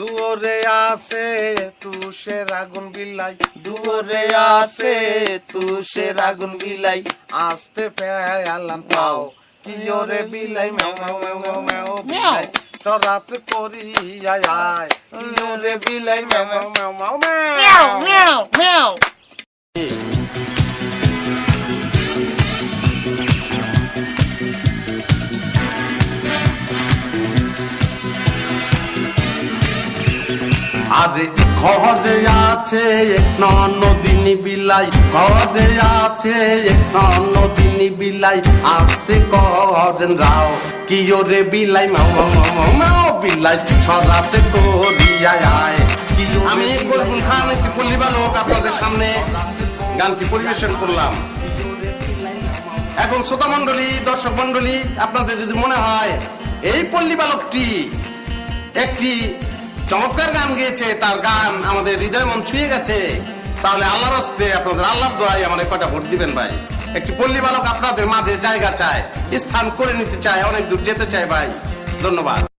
দুয়ারে আছে তুষের আগুন বিলাই, দুয়ারে আছে তুষের আগুন বিলাই, আস্তে পেয়ালাম পাও কি ওরে বিলাই, ম্যাও ম্যাও ম্যাও ম্যাও ম্যাও বিলাই তরাত করি আয় আয় কি ওরে বিলাই, ম্যাও ম্যাও ম্যাও ম্যাও ম্যাও মিয়াও মিয়াও। আরে ঘরে আছে এক নদিনী বিলাই, ঘরে আছে এক নদিনী বিলাই, আসতে করেন রাও কি ওরে বিলাই, মাও মাও মাও মাও বিলাই সরাতে করিয়ায় আয় কি। আমি বুলবুল খান একটি পল্লী বালক আপনাদের সামনে গানটি পরিবেশন করলাম। এখন শ্রোতা মন্ডলী, দর্শক মন্ডলী, আপনাদের যদি মনে হয় এই পল্লী বালকটি একটি চমৎকার গান গেয়েছে, তার গান আমাদের হৃদয় মন ছুঁয়ে গেছে, তাহলে আল্লাহর হস্তে আপনাদের আল্লাহর দোয়ায় আমাদের কয়টা ভোট দিবেন ভাই। একটি পল্লী বালক আপনাদের মাঝে জায়গা চায়, স্থান করে নিতে চায়, অনেক দূর যেতে চায় ভাই। ধন্যবাদ।